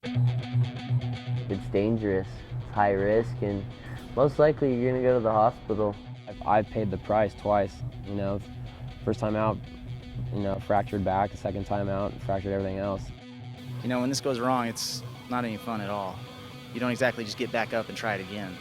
It's dangerous, it's high risk, and most likely you're gonna go to the hospital. I've paid the price twice, you know. First time out, you know, fractured back. The second time out, fractured everything else. You know, when this goes wrong, it's not any fun at all. You don't exactly just get back up and try it again.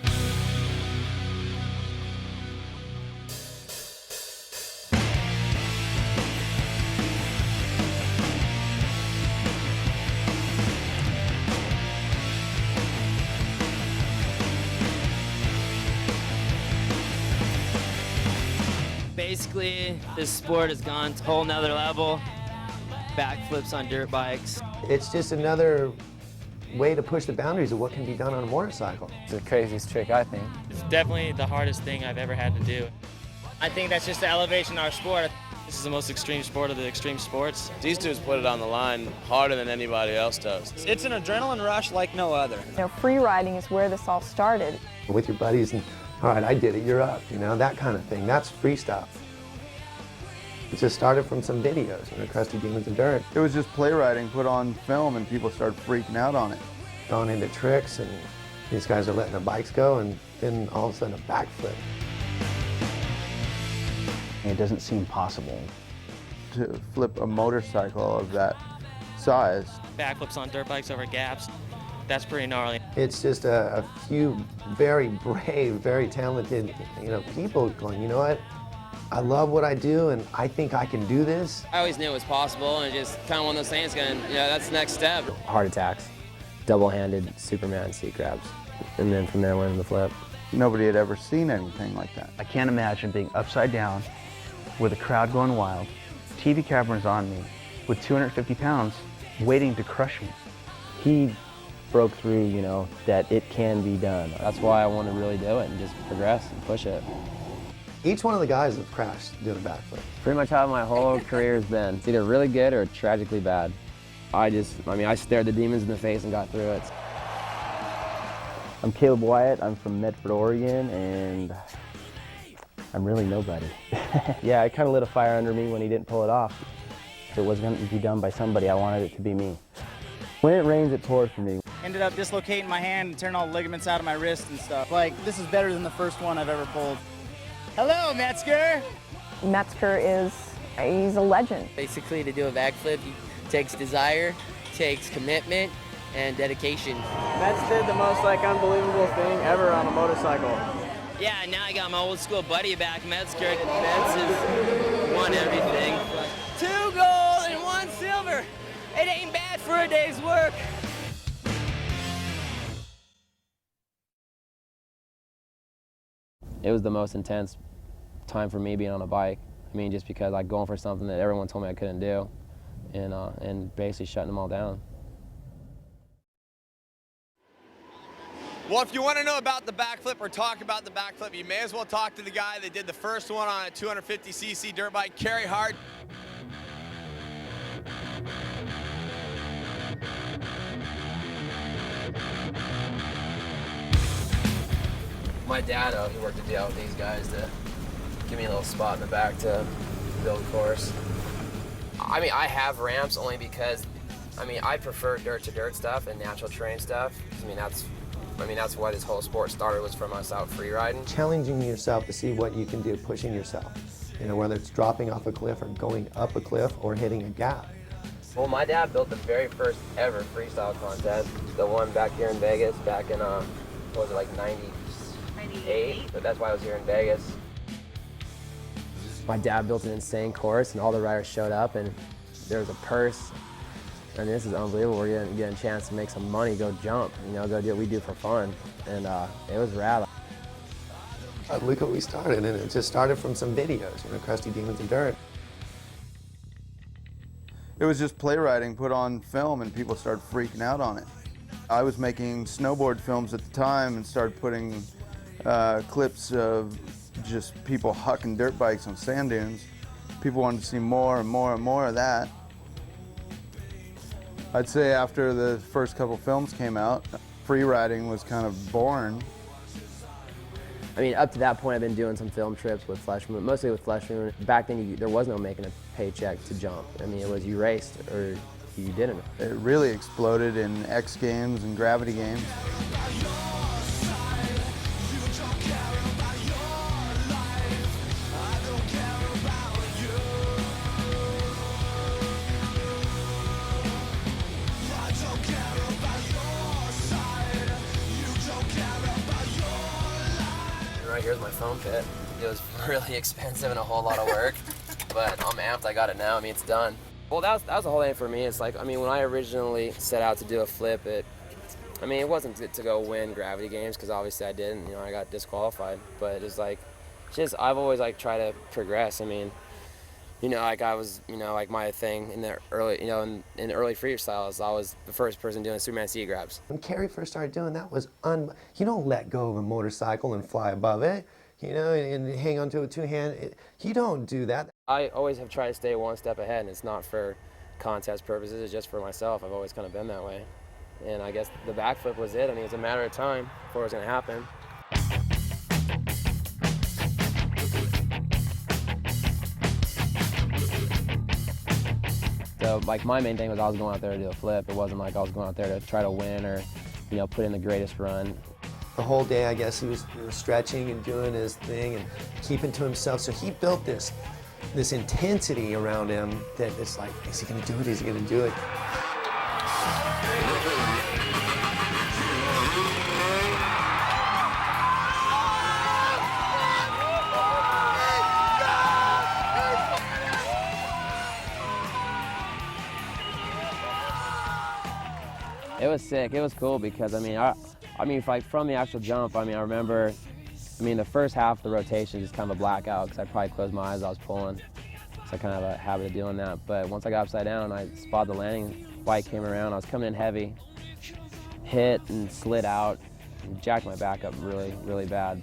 Basically, this sport has gone to a whole nother level. Backflips on dirt bikes. It's just another way to push the boundaries of what can be done on a motorcycle. It's the craziest trick, I think. It's definitely the hardest thing I've ever had to do. I think that's just the elevation of our sport. This is the most extreme sport of the extreme sports. These dudes put it on the line harder than anybody else does. It's an adrenaline rush like no other. You know, free riding is where this all started. With your buddies and, all right, I did it, you're up, you know, that kind of thing. That's freestyle. It just started from some videos, you know, Crusty Demons of Dirt. It was just playwriting put on film and people started freaking out on it. Going into tricks and these guys are letting the bikes go and then all of a sudden a backflip. It doesn't seem possible. To flip a motorcycle of that size. Backflips on dirt bikes over gaps. That's pretty gnarly. It's just a few very brave, very talented, you know, people going, you know what? I love what I do, and I think I can do this. I always knew it was possible, and just kind of one of those things going, you know, that's the next step. Heart attacks, double-handed Superman seat grabs, and then from there learning the flip. Nobody had ever seen anything like that. I can't imagine being upside down with a crowd going wild, TV cameras on me, with 250 pounds waiting to crush me. He broke through, you know, that it can be done. That's why I want to really do it and just progress and push it. Each one of the guys have crashed doing a backflip. Pretty much how my whole career has been. It's either really good or tragically bad. I stared the demons in the face and got through it. I'm Caleb Wyatt. I'm from Medford, Oregon, and I'm really nobody. Yeah, it kind of lit a fire under me when he didn't pull it off. If it was going to be done by somebody, I wanted it to be me. When it rains, it pours for me. Ended up dislocating my hand and turning all the ligaments out of my wrist and stuff. Like, this is better than the first one I've ever pulled. Hello, Metzger! Metzger he's a legend. Basically, to do a backflip, it takes desire, takes commitment, and dedication. Metz did the most unbelievable thing ever on a motorcycle. Yeah, now I got my old school buddy back, Metzger. Metz has won everything. 2 gold and 1 silver. It ain't bad for a day's work. It was the most intense time for me being on a bike. I mean, just because I'm going for something that everyone told me I couldn't do, and basically shutting them all down. Well, if you want to know about the backflip or talk about the backflip, you may as well talk to the guy that did the first one on a 250cc dirt bike, Kerry Hart. My dad, he worked a deal with these guys to give me a little spot in the back to build course. I mean, I have ramps only because, I prefer dirt-to-dirt stuff and natural terrain stuff. That's why this whole sport started, was from us out free riding. Challenging yourself to see what you can do, pushing yourself. You know, whether it's dropping off a cliff or going up a cliff or hitting a gap. Well, my dad built the very first ever freestyle contest, the one back here in Vegas, back in, what was it, like 98? But that's why I was here in Vegas. My dad built an insane course, and all the riders showed up, and there was a purse. And this is unbelievable. We're getting a chance to make some money, go jump, you know, go do what we do for fun. And it was rad. Look what we started, and it just started from some videos, you know, Crusty Demons of Dirt. It was just playwriting put on film and people started freaking out on it. I was making snowboard films at the time and started putting clips of just people hucking dirt bikes on sand dunes. People wanted to see more and more and more of that. I'd say after the first couple films came out, free riding was kind of born. Up to that point, I've been doing some film trips with Flesh Moon, mostly with Flesh Moon. Back then, there was no making a paycheck to jump. It was you raced or he didn't. It really exploded in X Games and Gravity Games. Right here's my foam pit. It was really expensive and a whole lot of work, but I'm amped I got it now. I mean, it's done. Well, that was the whole thing for me. It's like, I mean, when I originally set out to do a flip, it wasn't to go win Gravity Games, because obviously I didn't. You know, I got disqualified. But it was like, I've always like tried to progress. I mean, you know, like I was, you know, like my thing in the early, you know, in the early freestyles, I was the first person doing Superman C grabs. When Kerry first started doing that was you don't let go of a motorcycle and fly above it, you know, and hang onto a two-hand. You don't do that. I always have tried to stay one step ahead, and it's not for contest purposes, it's just for myself. I've always kind of been that way. And I guess the backflip was it. I mean, it's a matter of time before it was going to happen. So, like, my main thing was I was going out there to do a flip. It wasn't like I was going out there to try to win or, you know, put in the greatest run. The whole day, I guess, he was stretching and doing his thing and keeping to himself. So he built this intensity around him that it's like, is he going to do it? Is he going to do it? It was sick. It was cool because, I mean, like from the actual jump, I mean, I remember, the first half of the rotation is kind of a blackout because I probably closed my eyes as I was pulling. So I kind of have a habit of doing that. But once I got upside down, I spotted the landing, bike came around, I was coming in heavy, hit and slid out, and jacked my back up really, really bad.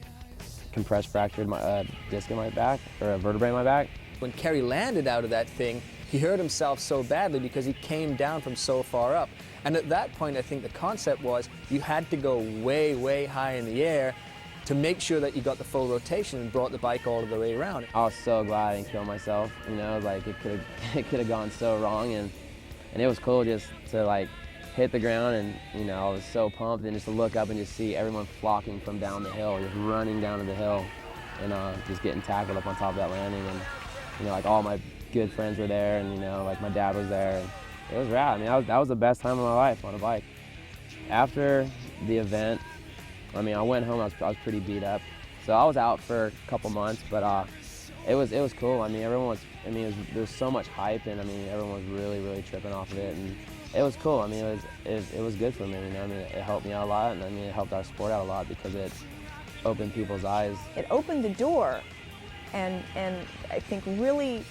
Compressed fractured my disc in my back, or a vertebrae in my back. When Kerry landed out of that thing, he hurt himself so badly because he came down from so far up. And at that point, I think the concept was you had to go way, way high in the air to make sure that you got the full rotation and brought the bike all the way around. I was so glad I didn't kill myself. You know, like it could have gone so wrong, and it was cool just to like hit the ground, and you know, I was so pumped, and just to look up and just see everyone flocking from down the hill, just running down to the hill, and just getting tackled up on top of that landing, and you know, like all my good friends were there, and you know, like my dad was there. And it was rad. I mean, that was the best time of my life on a bike. After the event, I mean, I went home. I was pretty beat up, so I was out for a couple months. But it was cool. I mean, everyone was. I mean, there's so much hype, and I mean, everyone was really, really tripping off of it, and it was cool. I mean, it was good for me. You know, I mean, it helped me out a lot, and I mean, it helped our sport out a lot because it opened people's eyes. It opened the door, and I think really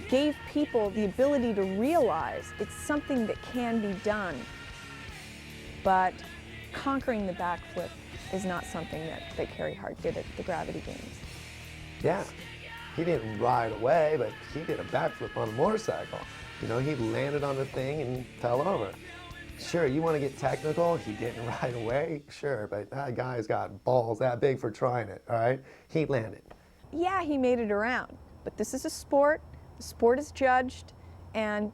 gave people the ability to realize it's something that can be done. But conquering the backflip is not something that Kerry Hart did at the Gravity Games. Yeah, he didn't ride away, but he did a backflip on a motorcycle. You know, he landed on the thing and fell over. Sure, you want to get technical, he didn't ride away, sure, but that guy's got balls that big for trying it, all right? He landed. Yeah, he made it around, but this is a sport. The sport is judged, and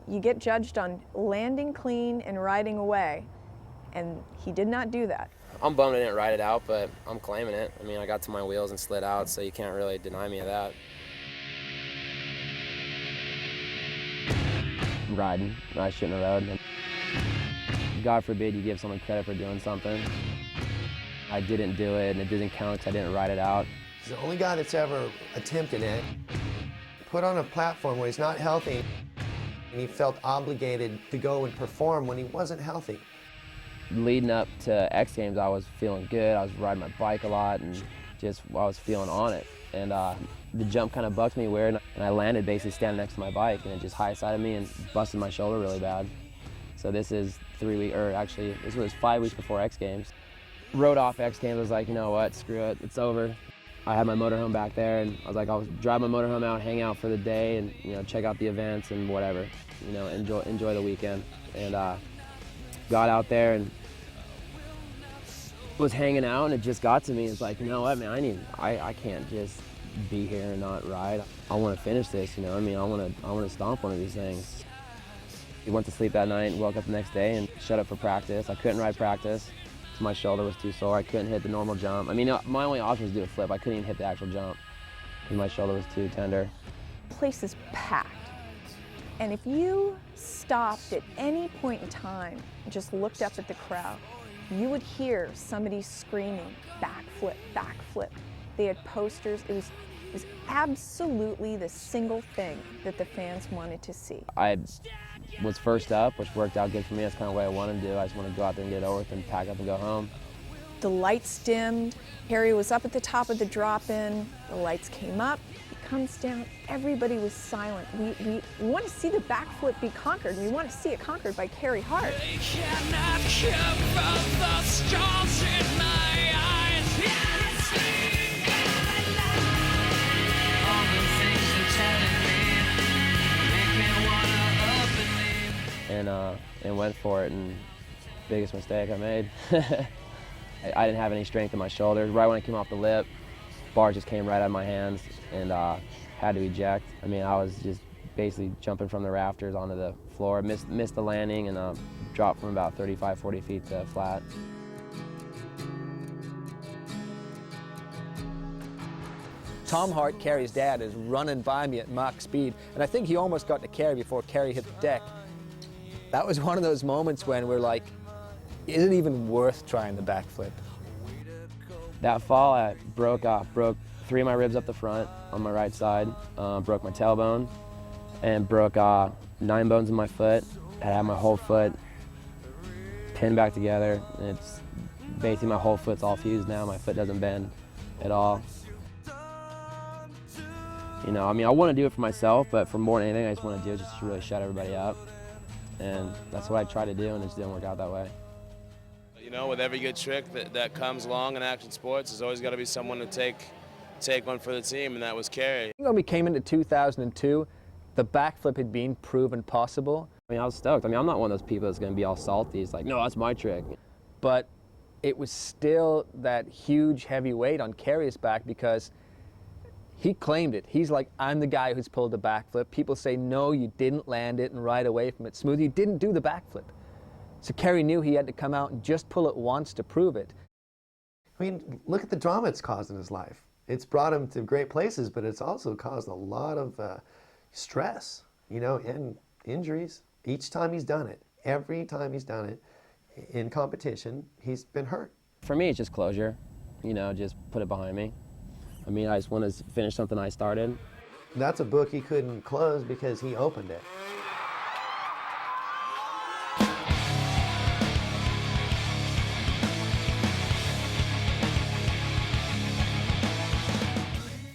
you get judged on landing clean and riding away, and he did not do that. I'm bummed I didn't ride it out, but I'm claiming it. I mean, I got to my wheels and slid out, so you can't really deny me of that. Riding, I shouldn't have rode. God forbid you give someone credit for doing something. I didn't do it, and it didn't count because I didn't ride it out. He's the only guy that's ever attempted it. Put on a platform where he's not healthy, and he felt obligated to go and perform when he wasn't healthy. Leading up to X Games, I was feeling good. I was riding my bike a lot, and just I was feeling on it. And the jump kind of bucked me weird, and I landed basically standing next to my bike, and it just high-sided me and busted my shoulder really bad. So this is 3 weeks, or actually, this was 5 weeks before X Games. Rode off X Games, I was like, you know what, screw it, it's over. I had my motorhome back there, and I was like, I'll drive my motorhome out, hang out for the day, and you know, check out the events and whatever, you know, enjoy the weekend. And got out there and was hanging out, and it just got to me. It's like, you know what, man, I can't just be here and not ride. I want to finish this, you know. I mean, I want to stomp one of these things. He went to sleep that night and woke up the next day and shut up for practice. I couldn't ride practice because my shoulder was too sore. I couldn't hit the normal jump. I mean, my only option was to do a flip. I couldn't even hit the actual jump because my shoulder was too tender. The place is packed. And if you stopped at any point in time and just looked up at the crowd, you would hear somebody screaming, backflip, backflip. They had posters. It was absolutely the single thing that the fans wanted to see. I was first up, which worked out good for me. That's kind of what I wanted to do. I just want to go out there and get it over with and pack up and go home. The lights dimmed. Harry was up at the top of the drop-in. The lights came up. He comes down. Everybody was silent. We want to see the backflip be conquered. We want to see it conquered by Carey Hart. And went for it, and biggest mistake I made. I didn't have any strength in my shoulders. Right when I came off the lip, bar just came right out of my hands and had to eject. I mean, I was just basically jumping from the rafters onto the floor, missed the landing, and dropped from about 35, 40 feet to flat. Tom Hart, Carey's dad, is running by me at Mach speed, and I think he almost got to Carey before Carey hit the deck. That was one of those moments when we're like, is it even worth trying the backflip? That fall, I broke 3 of my ribs up the front on my right side, broke my tailbone, and broke 9 bones in my foot. I had my whole foot pinned back together. And it's basically my whole foot's all fused now. My foot doesn't bend at all. You know, I mean, I want to do it for myself, but for more than anything, I just want to do it just to really shut everybody up. And that's what I try to do, and it just didn't work out that way. You know, with every good trick that comes along in action sports, there's always got to be someone to take one for the team, and that was Carey. When we came into 2002, the backflip had been proven possible. I mean, I was stoked. I mean, I'm not one of those people that's going to be all salty. It's like, no, that's my trick. But it was still that huge heavy weight on Carey's back because he claimed it. He's like, I'm the guy who's pulled the backflip. People say, no, you didn't land it and ride away from it smooth. You didn't do the backflip. So Carey knew he had to come out and just pull it once to prove it. I mean, look at the drama it's caused in his life. It's brought him to great places, but it's also caused a lot of stress, you know, and injuries. Each time he's done it, every time he's done it in competition, he's been hurt. For me, it's just closure. You know, just put it behind me. I mean, I just want to finish something I started. That's a book he couldn't close because he opened it.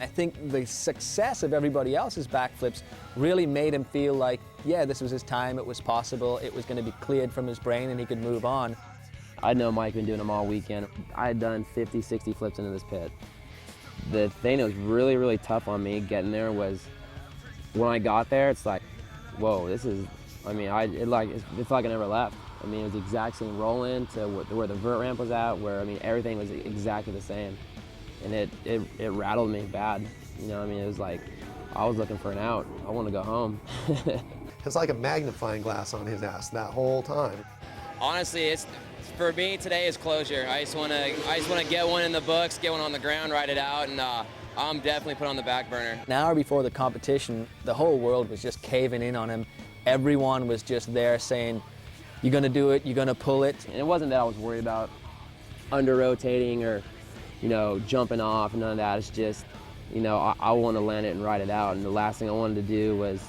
I think the success of everybody else's backflips really made him feel like, yeah, this was his time, it was possible, it was going to be cleared from his brain and he could move on. I know Mike had been doing them all weekend. I had done 50, 60 flips into this pit. The thing that was really, really tough on me getting there was when I got there, it's like, whoa, this is, I mean, it's like I never left. I mean, it was the exact same roll-in to where the vert ramp was at, where, I mean, everything was exactly the same. And it rattled me bad. You know, I mean, it was like, I was looking for an out. I want to go home. It's like a magnifying glass on his ass that whole time. Honestly, for me today is closure. I just want to get one in the books, get one on the ground, ride it out, and I'm definitely put on the back burner. An hour before the competition, the whole world was just caving in on him. Everyone was just there saying, you're going to do it, you're going to pull it. And it wasn't that I was worried about under-rotating or, you know, jumping off, none of that. It's just, you know, I want to land it and ride it out. And the last thing I wanted to do was,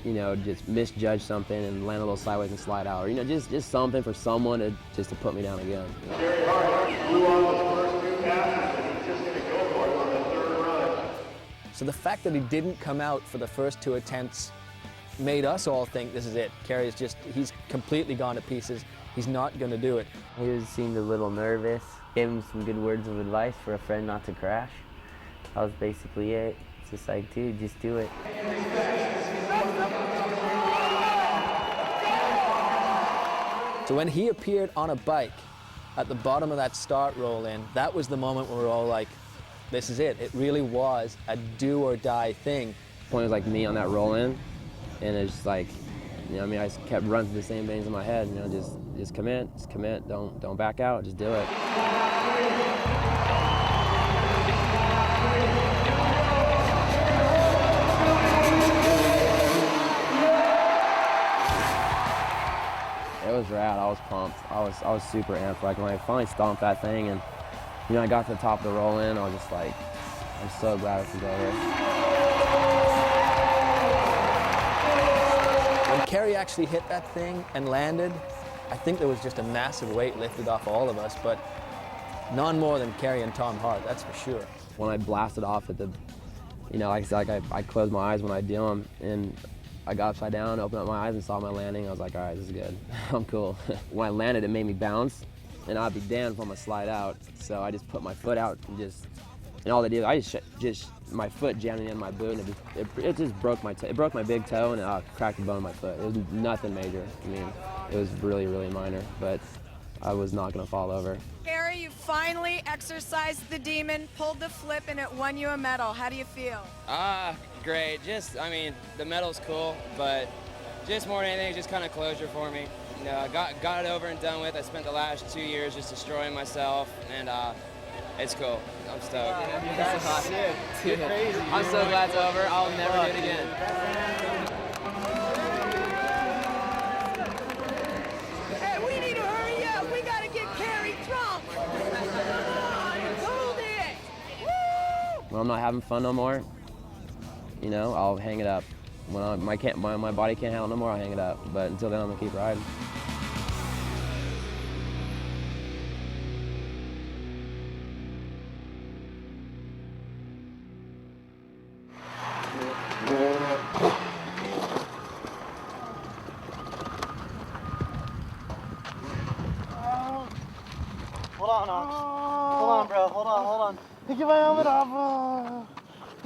you know, just misjudge something and land a little sideways and slide out. Or, you know, just something for someone to put me down again. Carey Hart blew on the first 2 passes, and he's just going to go for it on the 3rd run. So the fact that he didn't come out for the first 2 attempts made us all think this is it. Carey's he's completely gone to pieces. He's not going to do it. He seemed a little nervous. Gave him some good words of advice for a friend not to crash. That was basically it. It's just like, dude, just do it. So when he appeared on a bike at the bottom of that start roll-in, that was the moment where we were all like, this is it. It really was a do or die thing. The point was like me on that roll-in, and it's just like, You know, I mean, I just kept running through the same things in my head. You know, just commit, don't back out, just do it. It was rad. I was pumped. I was super amped. Like when I finally stomped that thing, and you know, I got to the top of the roll in, I was just like, I'm so glad it's over. When Kerry actually hit that thing and landed, I think there was just a massive weight lifted off all of us, but none more than Kerry and Tom Hart, that's for sure. When I blasted off at the, you know, like I closed my eyes when I do them, and I got upside down, opened up my eyes and saw my landing. I was like, all right, this is good. I'm cool. When I landed, it made me bounce, and I'd be damned if I'm gonna slide out. So I just put my foot out and all they did, I just my foot jammed in my boot, and it just broke my it broke my big toe, and it cracked the bone in my foot. It was nothing major. I mean, it was really, really minor, but I was not gonna fall over. Gary, you finally exercised the demon, pulled the flip, and it won you a medal. How do you feel? Great. I mean, the medal's cool, but just more than anything, just kind of closure for me. You know, I got it over and done with. I spent the last 2 years just destroying myself, and it's cool. I'm stoked. That's awesome. Dude, I'm so glad it's over. I'll never do it again. Hey, we need to hurry up. We gotta get Kerry drunk. Hold it. Woo! When I'm not having fun no more, you know, I'll hang it up. When my body can't handle it no more, I'll hang it up. But until then, I'm gonna keep riding. Hold on, bro. Hold on. Get my helmet off.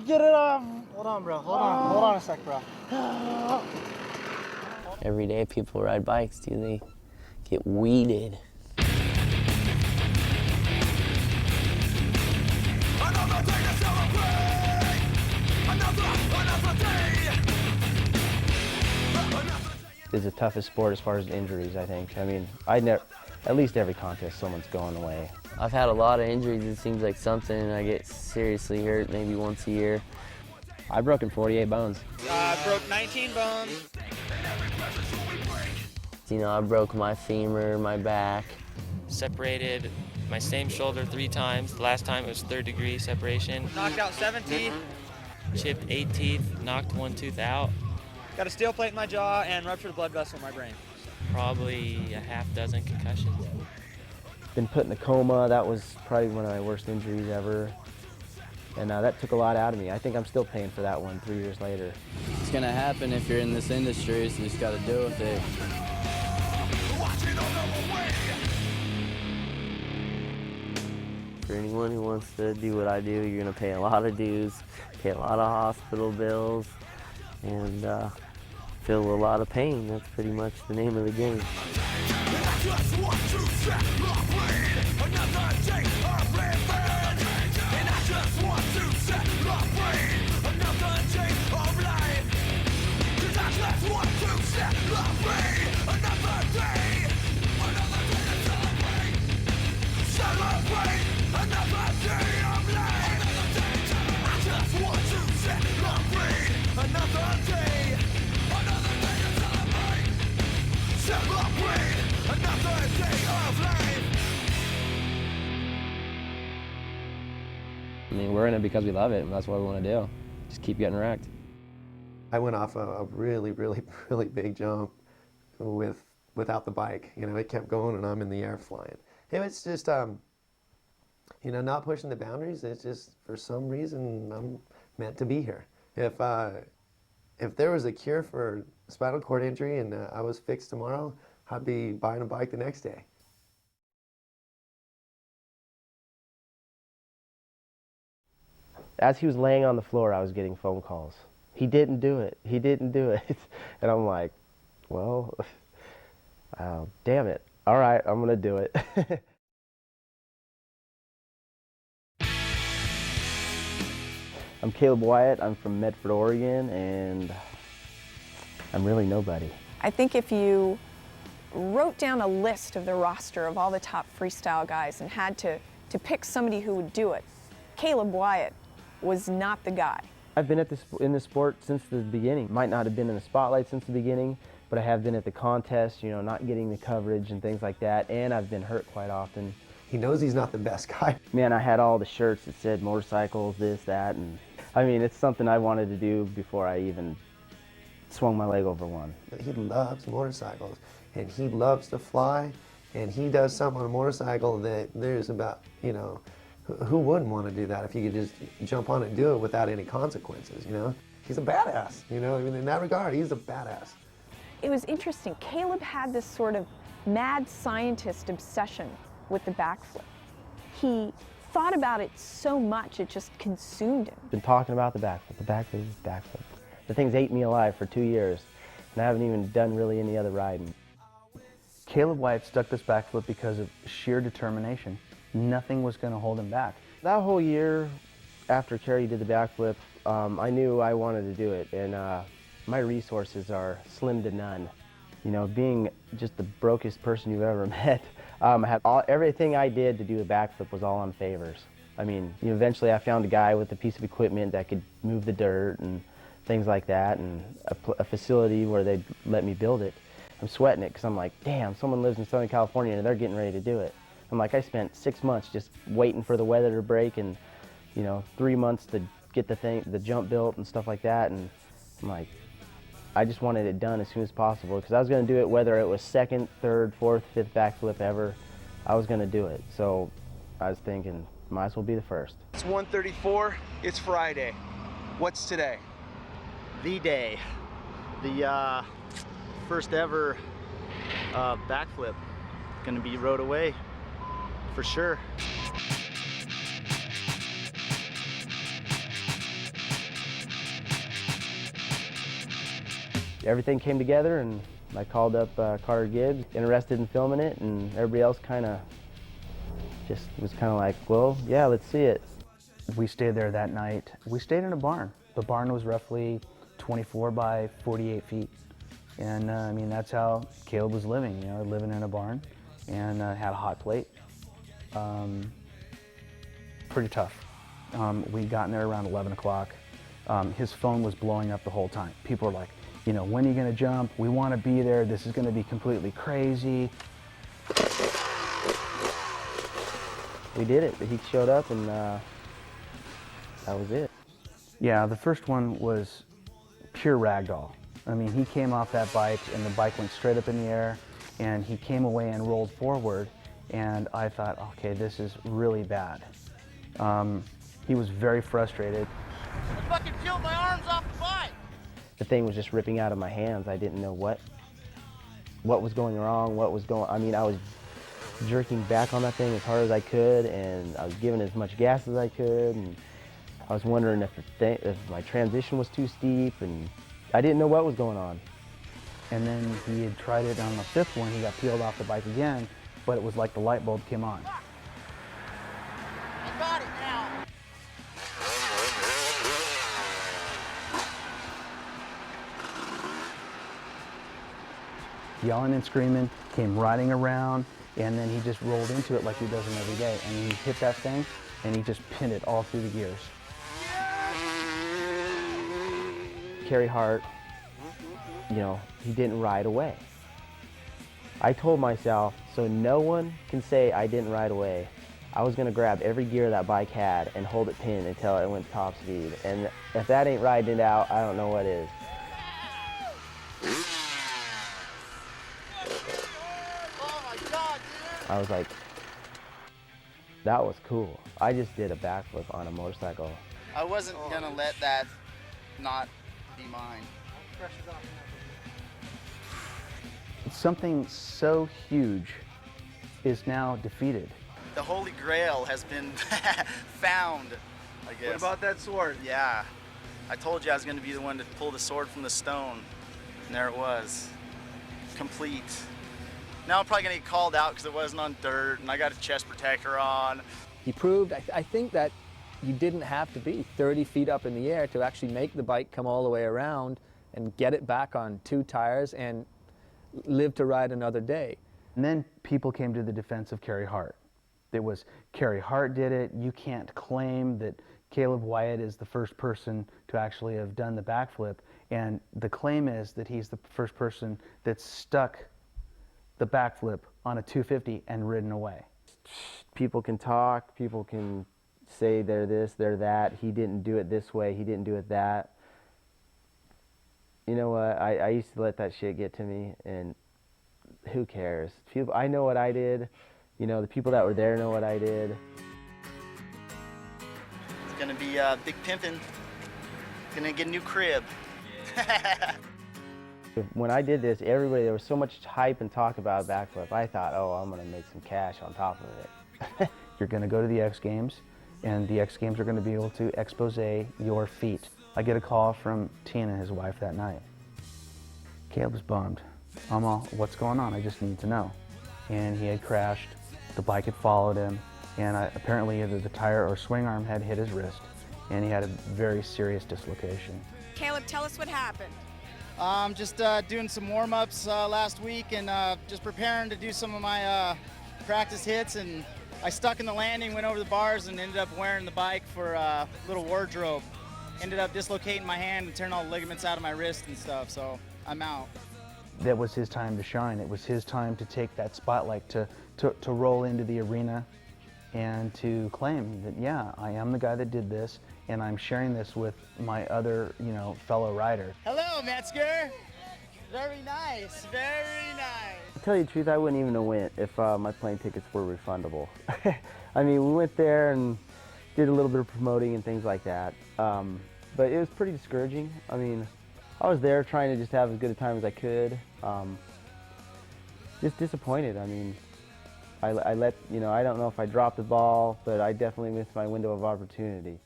Get it off. Hold on, bro. Hold on a sec, bro. Every day people ride bikes, dude. They get weeded. It's the toughest sport as far as injuries, I think. I mean, at least every contest someone's going away. I've had a lot of injuries. It seems like something I get seriously hurt maybe once a year. I've broken 48 bones. I broke 19 bones. You know, I broke my femur, my back. Separated my same shoulder 3 times. The last time it was 3rd degree separation. Knocked out 7 teeth. Chipped 8 teeth, knocked 1 tooth out. Got a steel plate in my jaw and ruptured a blood vessel in my brain. Probably a half dozen concussions. Been put in a coma. That was probably one of my worst injuries ever. And that took a lot out of me. I think I'm still paying for that one 3 years later. It's gonna happen if you're in this industry, so you just gotta deal with it. For anyone who wants to do what I do, you're gonna pay a lot of dues, pay a lot of hospital bills, and feel a lot of pain. That's pretty much the name of the game. I mean, we're in it because we love it, and that's what we want to do. Just keep getting wrecked. I went off a really, really, really big jump without the bike. You know, it kept going, and I'm in the air flying. It was just, you know, not pushing the boundaries. It's just, for some reason, I'm meant to be here. If there was a cure for spinal cord injury and I was fixed tomorrow, I'd be buying a bike the next day. As he was laying on the floor, I was getting phone calls. He didn't do it. He didn't do it. And I'm like, well, damn it. All right, I'm going to do it. I'm Caleb Wyatt. I'm from Medford, Oregon, and I'm really nobody. I think if you wrote down a list of the roster of all the top freestyle guys and had to pick somebody who would do it, Caleb Wyatt was not the guy. I've been in this sport since the beginning. Might not have been in the spotlight since the beginning, but I have been at the contest, you know, not getting the coverage and things like that, and I've been hurt quite often. He knows he's not the best guy. Man, I had all the shirts that said motorcycles, this, that, and I mean, it's something I wanted to do before I even swung my leg over one. He loves motorcycles, and he loves to fly, and he does something on a motorcycle that there's about, you know, who wouldn't want to do that if you could just jump on it and do it without any consequences, you know? He's a badass, you know, I mean, in that regard, he's a badass. It was interesting. Caleb had this sort of mad scientist obsession with the backflip. He thought about it so much, it just consumed him. Been talking about the backflip. The thing's ate me alive for 2 years, and I haven't even done really any other riding. Caleb Wyatt stuck this backflip because of sheer determination. Nothing was going to hold him back. That whole year after Kerry did the backflip, I knew I wanted to do it, and my resources are slim to none. You know, being just the brokest person you've ever met, I had everything I did to do a backflip was all on favors. I mean, you know, eventually I found a guy with a piece of equipment that could move the dirt and things like that, and a facility where they'd let me build it. I'm sweating it because I'm like, damn, someone lives in Southern California and they're getting ready to do it. I'm like, I spent 6 months just waiting for the weather to break, and you know, 3 months to get the jump built and stuff like that, and I'm like, I just wanted it done as soon as possible because I was going to do it whether it was second, third, fourth, fifth backflip ever. I was going to do it. So I was thinking, might as well be the first. It's 1:34. It's Friday. What's today? The day. The first ever backflip. Gonna be rode away for sure. Everything came together, and I called up Carter Gibbs, interested in filming it, and everybody else kind of just was kind of like, well, yeah, let's see it. We stayed there that night. We stayed in a barn. The barn was roughly 24 by 48 feet. And I mean, that's how Caleb was living, you know, living in a barn, and had a hot plate. Pretty tough. We got in there around 11 o'clock. His phone was blowing up the whole time. People were like, you know, when are you gonna jump? We wanna be there. This is gonna be completely crazy. We did it. He showed up, and that was it. Yeah, the first one was pure ragdoll. I mean, he came off that bike, and the bike went straight up in the air, and he came away and rolled forward, and I thought, okay, this is really bad. He was very frustrated. I fucking peeled my arms off the bike! The thing was just ripping out of my hands. I didn't know what was going wrong, I mean, I was jerking back on that thing as hard as I could, and I was giving as much gas as I could, and I was wondering if my transition was too steep, and I didn't know what was going on. And then he had tried it on the fifth one. He got peeled off the bike again, but it was like the light bulb came on. I got it now! Yelling and screaming, came riding around, and then he just rolled into it like he does them every day. And he hit that thing, and he just pinned it all through the gears. Carey Hart, you know, he didn't ride away. I told myself, so no one can say I didn't ride away, I was gonna grab every gear that bike had and hold it pinned until it went top speed. And if that ain't riding it out, I don't know what is. I was like, that was cool. I just did a backflip on a motorcycle. I wasn't gonna let that not be mine. Something so huge is now defeated. The Holy Grail has been found, I guess. What about that sword? Yeah. I told you I was gonna be the one to pull the sword from the stone. And there it was. Complete. Now I'm probably gonna get called out because it wasn't on dirt and I got a chest protector on. He proved, I think, that you didn't have to be 30 feet up in the air to actually make the bike come all the way around and get it back on 2 tires. And live to ride another day. And then people came to the defense of Carey Hart. It was Carey Hart did it. You can't claim that Caleb Wyatt is the first person to actually have done the backflip. And the claim is that he's the first person that stuck the backflip on a 250 and ridden away. People can talk, people can say they're this, they're that. He didn't do it this way, he didn't do it that. You know what, I used to let that shit get to me, and who cares? People, I know what I did. You know, the people that were there know what I did. It's gonna be big pimpin'. Gonna get a new crib. When I did this, everybody, there was so much hype and talk about a backflip. I thought, oh, I'm gonna make some cash on top of it. You're gonna go to the X Games, and the X Games are gonna be able to expose your feat. I get a call from Tina, his wife, that night. Caleb's bummed. Mama, what's going on? I just need to know. And he had crashed, the bike had followed him, and apparently either the tire or swing arm had hit his wrist, and he had a very serious dislocation. Caleb, tell us what happened. Just doing some warm-ups last week and just preparing to do some of my practice hits, and I stuck in the landing, went over the bars, and ended up wearing the bike for a little wardrobe. Ended up dislocating my hand and turning all the ligaments out of my wrist and stuff, so I'm out. That was his time to shine. It was his time to take that spotlight, to roll into the arena and to claim that, yeah, I am the guy that did this, and I'm sharing this with my other, fellow riders. Hello, Metzger. Very nice, very nice. To tell you the truth, I wouldn't even have went if my plane tickets were refundable. I mean, we went there and did a little bit of promoting and things like that, but it was pretty discouraging. I mean, I was there trying to just have as good a time as I could. Just disappointed. I mean, I don't know if I dropped the ball, but I definitely missed my window of opportunity.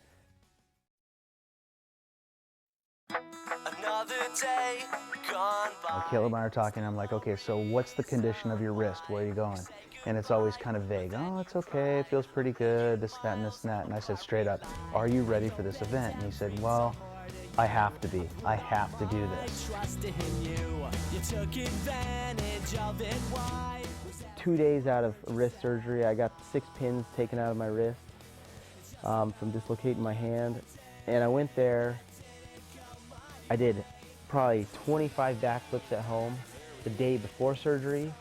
Another day gone by. Caleb and I are talking, I'm like, okay, so what's the condition of your wrist? Where are you going? And it's always kind of vague. Oh, it's okay, it feels pretty good, this, that, and this, and that. And I said straight up, are you ready for this event? And he said, well, I have to be. I have to do this. 2 days out of wrist surgery, I got 6 pins taken out of my wrist from dislocating my hand. And I went there. I did probably 25 backflips at home the day before surgery.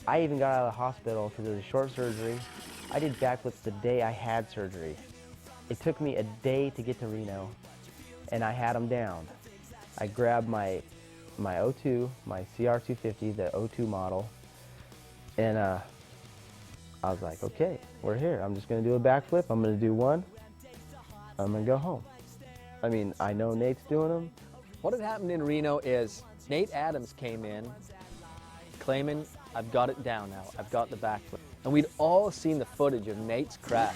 I even got out of the hospital because it was a short surgery. I did backflips the day I had surgery. It took me a day to get to Reno, and I had them down. I grabbed my O2, my CR250, the O2 model, and I was like, okay, we're here. I'm just gonna do a backflip. I'm gonna do one. I'm gonna go home. I mean, I know Nate's doing them. What had happened in Reno is Nate Adams came in claiming, I've got it down now, I've got the backflip. And we'd all seen the footage of Nate's crash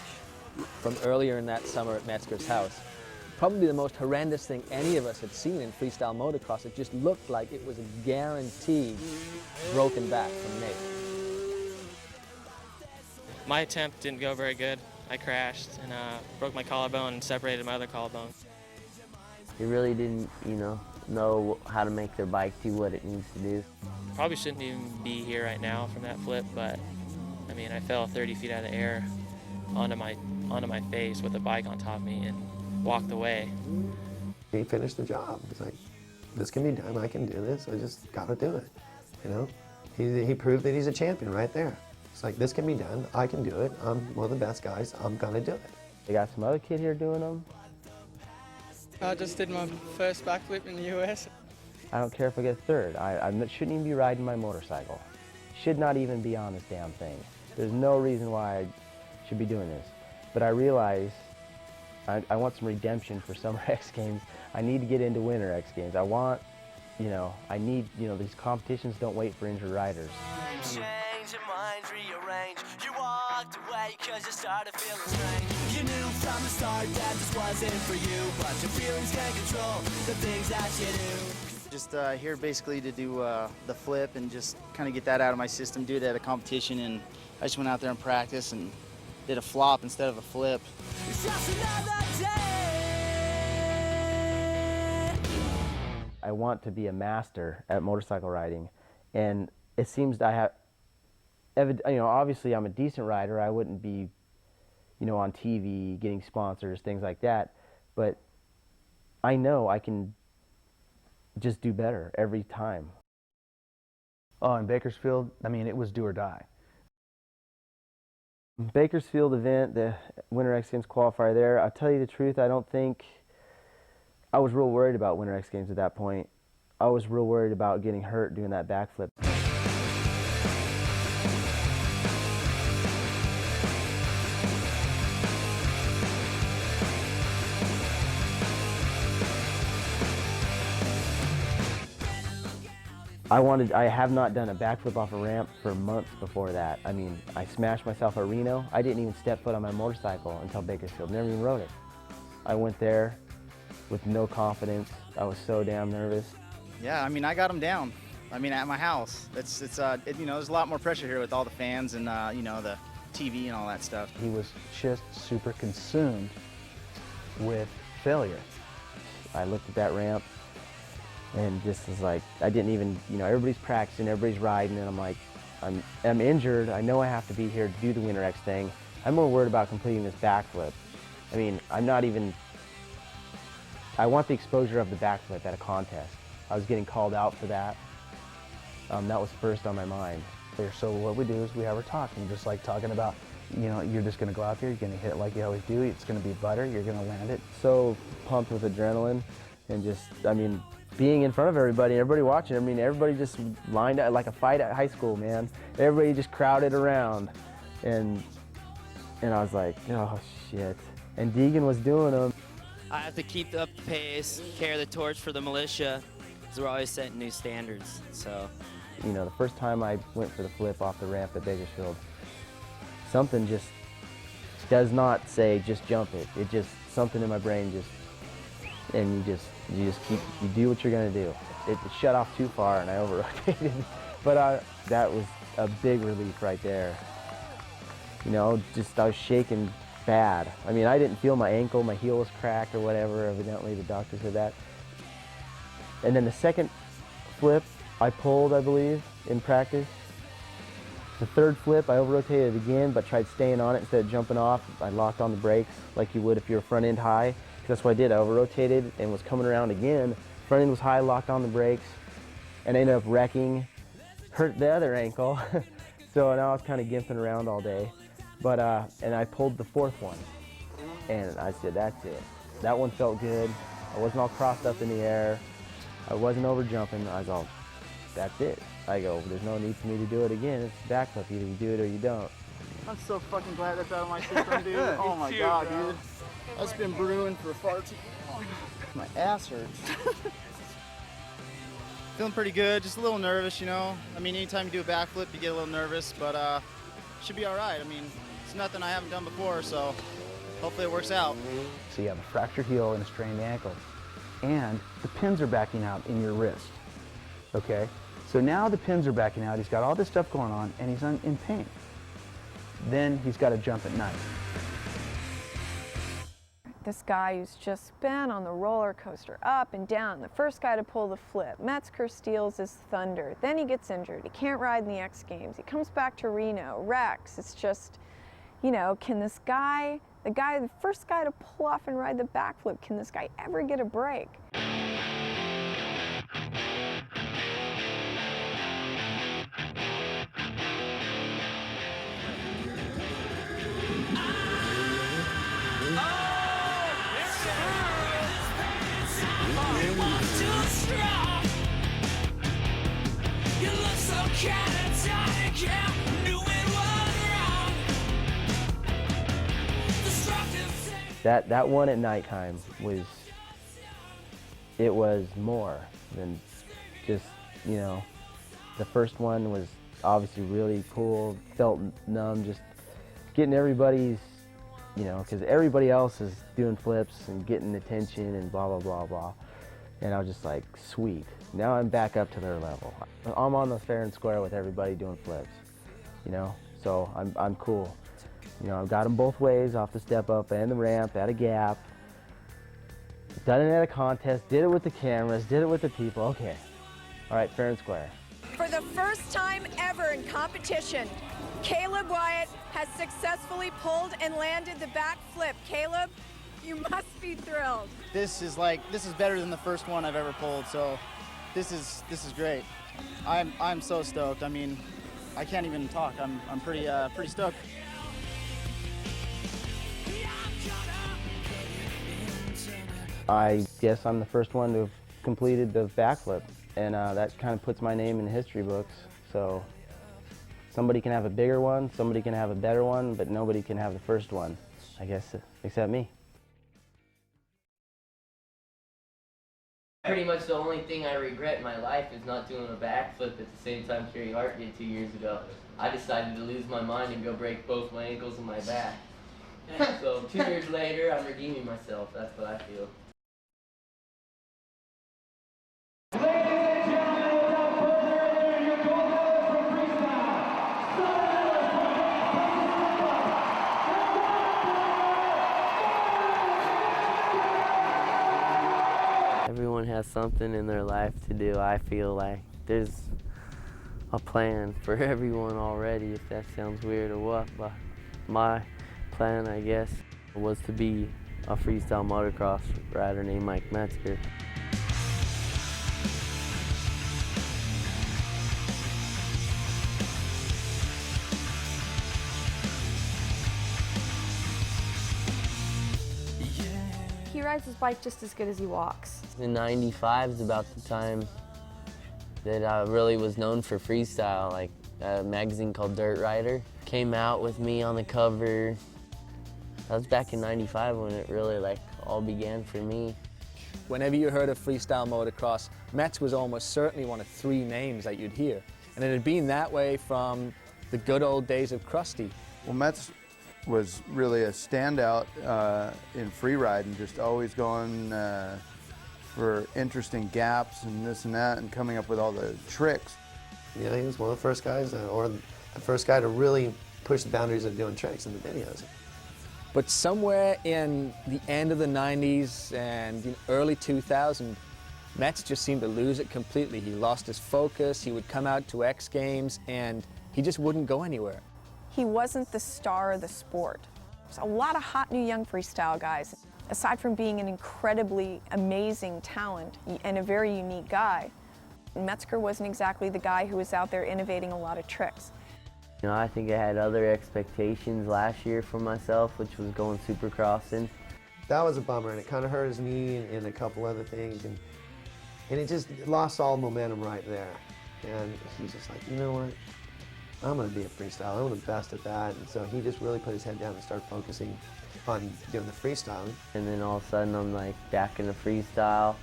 from earlier in that summer at Metzger's house. Probably the most horrendous thing any of us had seen in freestyle motocross. It just looked like it was a guaranteed broken back from Nate. My attempt didn't go very good. I crashed and broke my collarbone and separated my other collarbone. They really didn't, know how to make their bike do what it needs to do. Probably shouldn't even be here right now from that flip, but I mean, I fell 30 feet out of the air onto my face with the bike on top of me and walked away. He finished the job. He's like, this can be done, I can do this, I just gotta do it, He proved that he's a champion right there. It's like, this can be done, I can do it, I'm one of the best guys, I'm gonna do it. They got some other kid here doing them. I just did my first backflip in the US. I don't care if I get third. I shouldn't even be riding my motorcycle. Should not even be on this damn thing. There's no reason why I should be doing this. But I realize I want some redemption for Summer X Games. I need to get into Winter X Games. I want, I need, these competitions don't wait for injured riders. Change your mind, rearrange. You walked away because you started feeling strange. You knew from the start that this wasn't for you, but your feelings can't control the things that you do. Just here basically to do the flip and just kind of get that out of my system, do it at a competition, and I just went out there and practiced and did a flop instead of a flip. It's just another day. I want to be a master at motorcycle riding, And it seems that I have, you know, obviously I'm a decent rider. I wouldn't be, you know, on TV getting sponsors, things like that. But I know I can just do better every time. Oh, in Bakersfield, I mean, it was do or die. Bakersfield event, the Winter X Games qualifier there, I'll tell you the truth, I don't think I was real worried about Winter X Games at that point. I was real worried about getting hurt doing that backflip. I have not done a backflip off a ramp for months before that. I mean, I smashed myself at Reno. I didn't even step foot on my motorcycle until Bakersfield, never even rode it. I went there with no confidence. I was so damn nervous. Yeah, I mean, I got him down. I mean, at my house. You know, there's a lot more pressure here with all the fans and, you know, the TV and all that stuff. He was just super consumed with failure. I looked at that ramp and just was like, I didn't even, you know, everybody's practicing, everybody's riding, and I'm like, I'm injured. I know I have to be here to do the Winter X thing. I'm more worried about completing this backflip. I mean, I'm not even, I want the exposure of the backflip at a contest. I was getting called out for that. That was first on my mind. So what we do is we have her talking, just like talking about, you know, you're just going to go out there, you're going to hit it like you always do. It's going to be butter, you're going to land it. So pumped with adrenaline and just, I mean, being in front of everybody watching. I mean, everybody just lined up like a fight at high school, man. Everybody just crowded around, and I was like, oh shit. And Deegan was doing them. I have to keep up the pace, carry the torch for the militia, because we're always setting new standards. So, you know, the first time I went for the flip off the ramp at Bakersfield, something just does not say just jump it. It just, something in my brain just, and you just keep, you do what you're gonna do. It shut off too far and I over-rotated. But that was a big relief right there. You know, just I was shaking bad. I mean, I didn't feel my ankle, my heel was cracked or whatever, evidently the doctor said that. And then the second flip I pulled, I believe, in practice. The third flip I over-rotated again, but tried staying on it instead of jumping off. I locked on the brakes like you would if you were front end high. That's what I did. I over-rotated and was coming around again. Front end was high, locked on the brakes, and I ended up wrecking, hurt the other ankle. So now I was kind of gimping around all day. But, and I pulled the fourth one, and I said, that's it. That one felt good. I wasn't all crossed up in the air. I wasn't over jumping. I was all, that's it. I go, there's no need for me to do it again. It's backflip. Either you do it or you don't. I'm so fucking glad that's out of my system, dude. Oh my god, dude. That's been brewing for far too long. My ass hurts. Feeling pretty good, just a little nervous, you know. I mean, anytime you do a backflip, you get a little nervous, but should be all right. I mean, it's nothing I haven't done before, so hopefully it works out. So you have a fractured heel and a strained ankle, and the pins are backing out in your wrist, okay? So now the pins are backing out, he's got all this stuff going on, and he's in pain. Then he's got to jump at night. This guy who's just been on the roller coaster up and down, the first guy to pull the flip. Metzger steals his thunder. Then he gets injured. He can't ride in the X Games. He comes back to Reno, wrecks. It's just, you know, can this guy, the first guy to pull off and ride the backflip, can this guy ever get a break? That one at nighttime was, it was more than just, you know, the first one was obviously really cool, felt numb, just getting everybody's, you know, because everybody else is doing flips and getting attention and blah, blah, blah, blah. And I was just like, sweet. Now I'm back up to their level. I'm on the fair and square with everybody doing flips, you know, so I'm cool. You know, I've got them both ways, off the step up and the ramp, at a gap. Done it at a contest, did it with the cameras, did it with the people, okay. All right, fair and square. For the first time ever in competition, Caleb Wyatt has successfully pulled and landed the backflip. Caleb, you must be thrilled. This is better than the first one I've ever pulled, so this is great. I'm so stoked. I mean, I can't even talk. I'm pretty stoked. I guess I'm the first one to have completed the backflip, and that kind of puts my name in the history books. So somebody can have a bigger one, somebody can have a better one, but nobody can have the first one, I guess, except me. Pretty much the only thing I regret in my life is not doing a backflip at the same time Kerry Hart did 2 years ago. I decided to lose my mind and go break both my ankles and my back. So 2 years later, I'm redeeming myself. That's what I feel. Everyone has something in their life to do. I feel like there's a plan for everyone already, if that sounds weird or what, but my plan, I guess, was to be a freestyle motocross rider named Mike Metzger. He rides his bike just as good as he walks. In '95 is about the time that I really was known for freestyle. Like a magazine called Dirt Rider came out with me on the cover. That was back in '95 when it really all began for me. Whenever you heard of freestyle motocross, Metz was almost certainly one of 3 names that you'd hear. And it had been that way from the good old days of Krusty. Well, Metz was really a standout in free ride and just always going for interesting gaps and this and that and coming up with all the tricks. Yeah, he was one of the first guys, or the first guy to really push the boundaries of doing tricks in the videos. But somewhere in the end of the 90s and the early 2000s, Metz just seemed to lose it completely. He lost his focus, he would come out to X Games, and he just wouldn't go anywhere. He wasn't the star of the sport. There's a lot of hot new young freestyle guys. Aside from being an incredibly amazing talent and a very unique guy, Metzger wasn't exactly the guy who was out there innovating a lot of tricks. You know, I think I had other expectations last year for myself, which was going supercrossing. That was a bummer, and it kind of hurt his knee and a couple other things, and it just lost all momentum right there. And he's just like, you know what? I'm going to be a freestyler. I'm the best at that. And so he just really put his head down and started focusing on doing the freestyling. And then all of a sudden I'm back in the freestyle,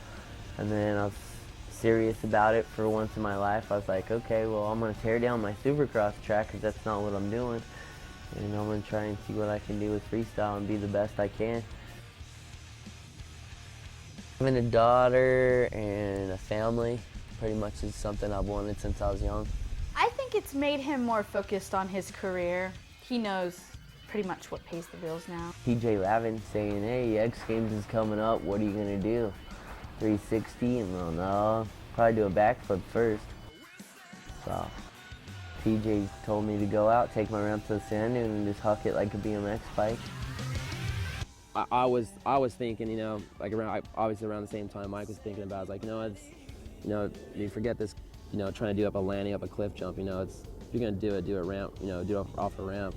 and then I was serious about it for once in my life. I was like, okay, well, I'm going to tear down my supercross track because that's not what I'm doing. And I'm going to try and see what I can do with freestyle and be the best I can. Having a daughter and a family pretty much is something I've wanted since I was young. I think it's made him more focused on his career. He knows pretty much what pays the bills now. TJ Lavin saying, hey, X Games is coming up, what are you going to do? 360? And well, no, probably do a backflip first. So TJ told me to go out, take my ramp to the sand dune and just huck it like a BMX bike. I was thinking, you know, obviously around the same time Mike was thinking about it. I was like, you forget this, trying to do up a landing, up a cliff jump, if you're gonna do it ramp, do it off a ramp.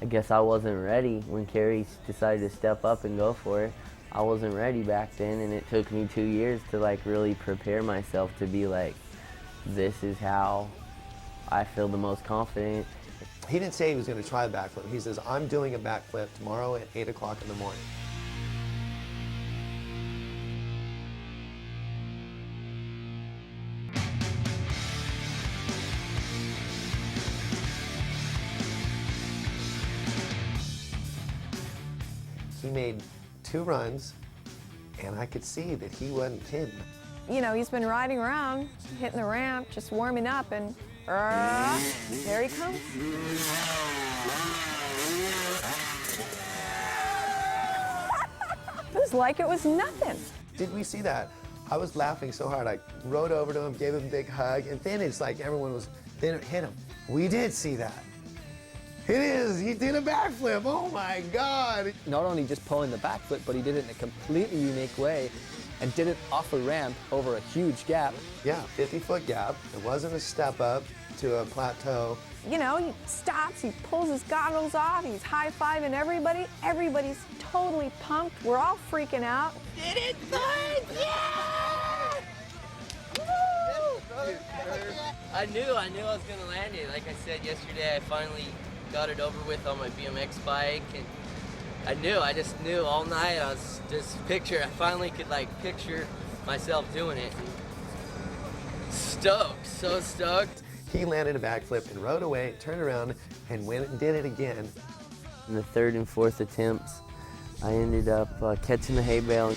I guess I wasn't ready when Kerry decided to step up and go for it. I wasn't ready back then, and it took me 2 years to really prepare myself to be like, this is how I feel the most confident. He didn't say he was going to try a backflip. He says, I'm doing a backflip tomorrow at 8 o'clock in the morning. He made 2 runs, and I could see that he wasn't kidding. He's been riding around, hitting the ramp, just warming up, and there he comes. It was like it was nothing. Did we see that? I was laughing so hard. I rode over to him, gave him a big hug, and then it's like then it hit him. We did see that. It is, he did a backflip, oh my God. Not only just pulling the backflip, but he did it in a completely unique way and did it off a ramp over a huge gap. Yeah, 50-foot gap. It wasn't a step up to a plateau. You know, he stops, he pulls his goggles off, he's high-fiving everybody. Everybody's totally pumped. We're all freaking out. Did it good! Yeah! Woo! I knew I was gonna land it. Like I said yesterday, I finally got it over with on my BMX bike, and I just knew all night. I finally could like picture myself doing it. Stoked, so stoked. He landed a backflip and rode away, turned around, and went and did it again. In the third and fourth attempts, I ended up catching the hay bale.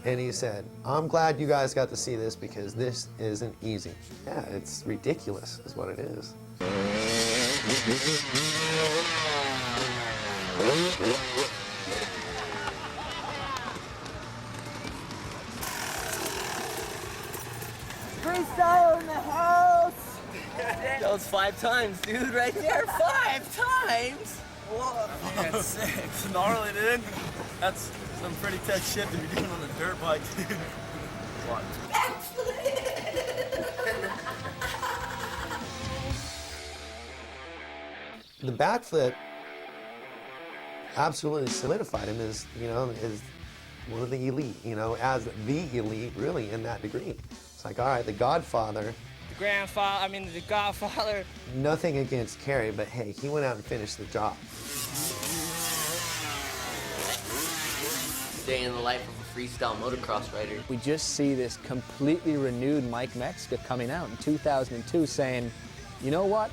And he said, I'm glad you guys got to see this because this isn't easy. Yeah, it's ridiculous is what it is. Freestyle in the house! That was 5 times, dude, right there. 5 times? Whoa. That's sick. It's gnarly, dude. That's some pretty tech shit to be doing on a dirt bike, dude. What? The backflip absolutely solidified him as, as one of the elite, as the elite, really, in that degree. It's like, all right, the Godfather. The Godfather. Nothing against Kerry, but hey, he went out and finished the job. Day in the life of a freestyle motocross rider. We just see this completely renewed Mike Metzger coming out in 2002 saying, you know what?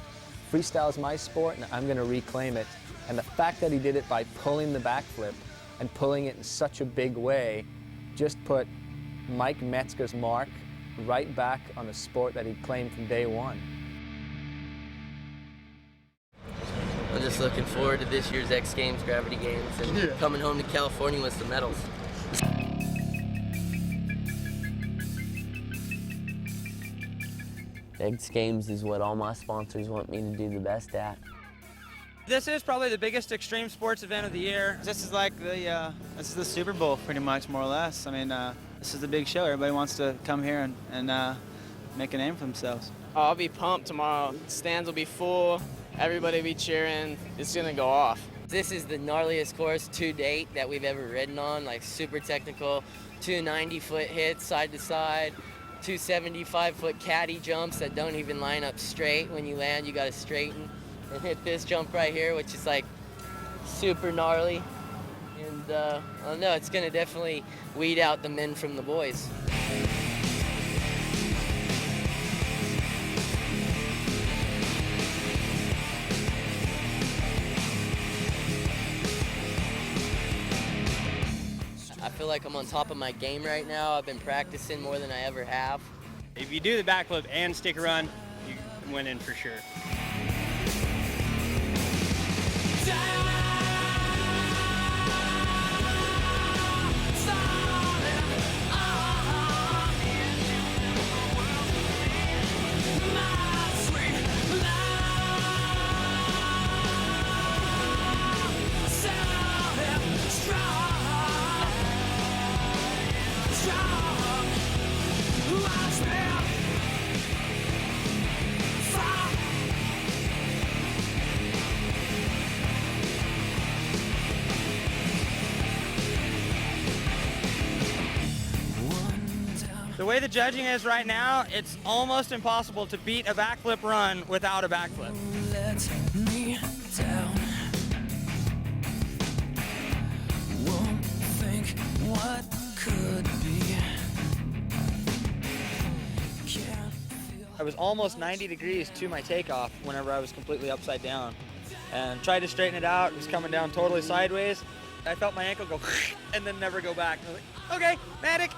Freestyle is my sport and I'm going to reclaim it. And the fact that he did it by pulling the backflip and pulling it in such a big way just put Mike Metzger's mark right back on a sport that he claimed from day one. I'm just looking forward to this year's X Games, Gravity Games, and coming home to California with some medals. X Games is what all my sponsors want me to do the best at. This is probably the biggest extreme sports event of the year. This is like this is the Super Bowl, pretty much, more or less. I mean, this is the big show. Everybody wants to come here and make a name for themselves. I'll be pumped tomorrow. Stands will be full. Everybody will be cheering. It's gonna go off. This is the gnarliest course to date that we've ever ridden on, like super technical, 2 90-foot hits side to side, 2 75-foot caddy jumps that don't even line up straight. When you land, you gotta straighten and hit this jump right here, which is like super gnarly. And I don't know, it's gonna definitely weed out the men from the boys. I feel like I'm on top of my game right now. I've been practicing more than I ever have. If you do the backflip and stick a run, you win in for sure. The way the judging is right now, it's almost impossible to beat a backflip run without a backflip. Let me down. Won't think what could be. I was almost 90 degrees to my takeoff whenever I was completely upside down. And tried to straighten it out, it was coming down totally sideways. I felt my ankle go and then never go back. I was like, okay, medic.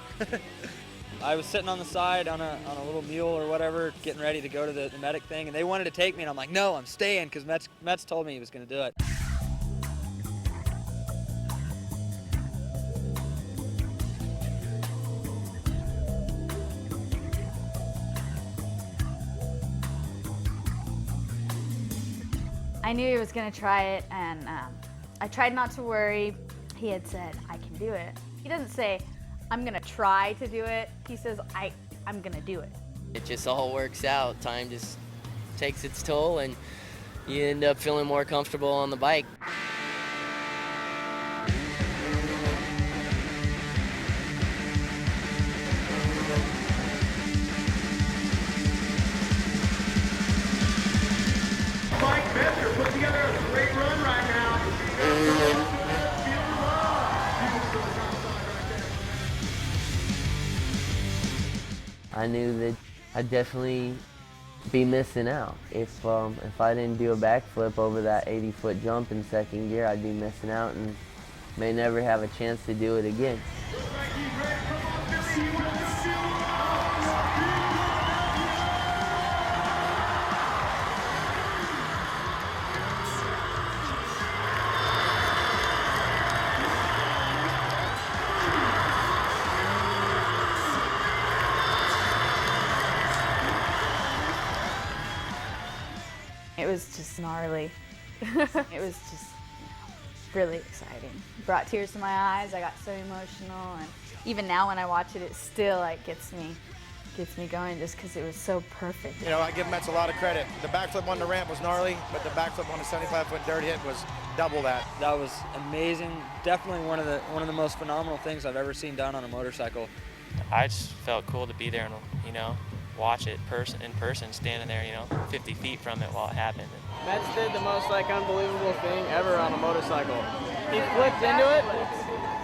I was sitting on the side on a little mule or whatever, getting ready to go to the medic thing, and they wanted to take me, and I'm like, no, I'm staying, because Metz told me he was going to do it. I knew he was going to try it, and I tried not to worry. He had said, I can do it. He doesn't say, I'm going to try to do it. He says, I'm going to do it. It just all works out. Time just takes its toll, and you end up feeling more comfortable on the bike. Mike Messer put together a great run right now. I knew that I'd definitely be missing out. If I didn't do a backflip over that 80-foot jump in second gear, I'd be missing out and may never have a chance to do it again. It was just gnarly. It was just really exciting. Brought tears to my eyes. I got so emotional, and even now when I watch it, it still like gets me going just because it was so perfect. You know, I give Metz a lot of credit. The backflip on the ramp was gnarly, but the backflip on the 75-foot dirt hit was double that. That was amazing. Definitely one of the most phenomenal things I've ever seen done on a motorcycle. I just felt cool to be there and, you know, watch it in person, standing there, you know, 50 feet from it while it happened. Metz did the most unbelievable thing ever on a motorcycle. He flipped into it,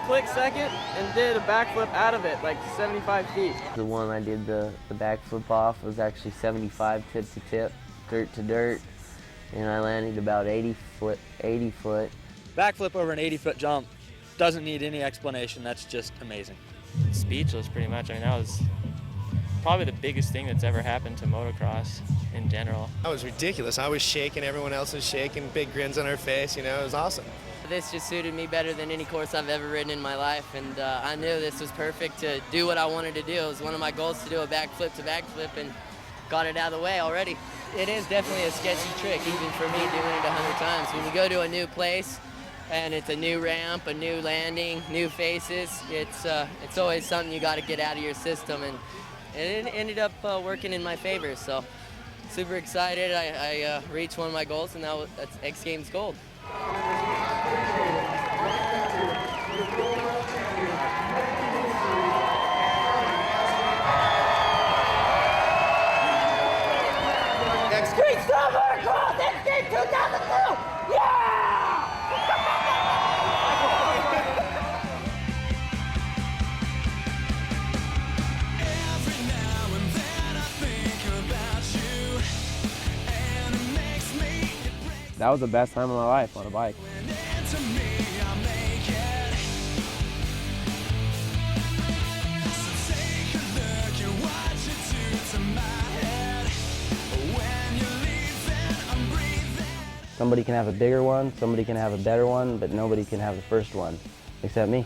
clicked second, and did a backflip out of it, like 75 feet. The one I did the backflip off was actually 75 tip to tip, dirt to dirt, and I landed about 80 foot. Backflip over an 80-foot jump doesn't need any explanation. That's just amazing. Speechless, pretty much. I mean, that was probably the biggest thing that's ever happened to motocross in general. That was ridiculous. I was shaking, everyone else was shaking, big grins on our face, you know, it was awesome. This just suited me better than any course I've ever ridden in my life, and I knew this was perfect to do what I wanted to do. It was one of my goals to do a backflip to backflip, and got it out of the way already. It is definitely a sketchy trick, even for me doing it 100 times. When you go to a new place, and it's a new ramp, a new landing, new faces, it's always something you got to get out of your system, and it ended up working in my favor. So super excited. I reached one of my goals, and that's X Games Gold. Street Star Motocross X Games 2002! Yeah! That was the best time of my life on a bike. Somebody can have a bigger one, somebody can have a better one, but nobody can have the first one, except me.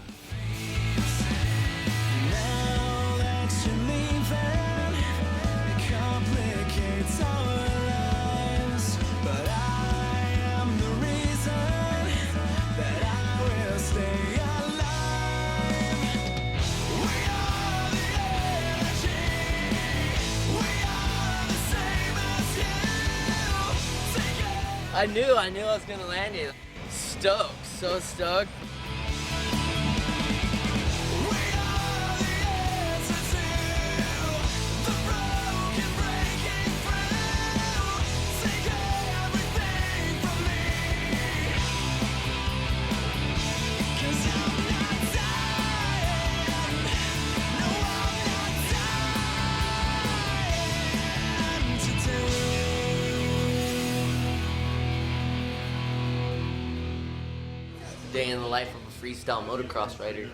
I knew I was gonna land it. Stoked, so stoked. Day in the life of a freestyle motocross rider.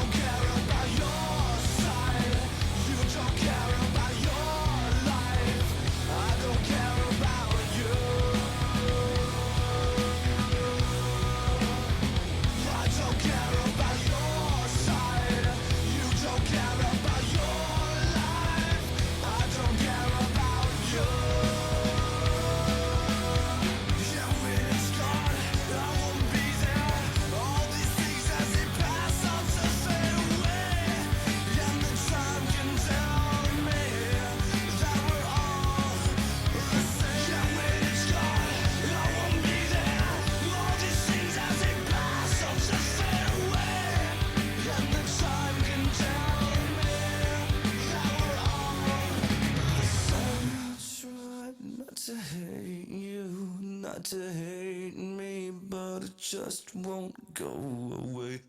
don't care about your side. You don't care about your life. I don't care about you. I don't care about your side. You don't care about your life. I don't care about you. Yeah, when it's gone, I won't be there. All these things as they pass on to fade away. And the time can tell me that we're all the same. Yeah, when it's gone, I won't be there. All these things as they pass on to fade away. And the time can tell me that we're all the same. I tried not to hate you, not to hate me, but it just won't go away.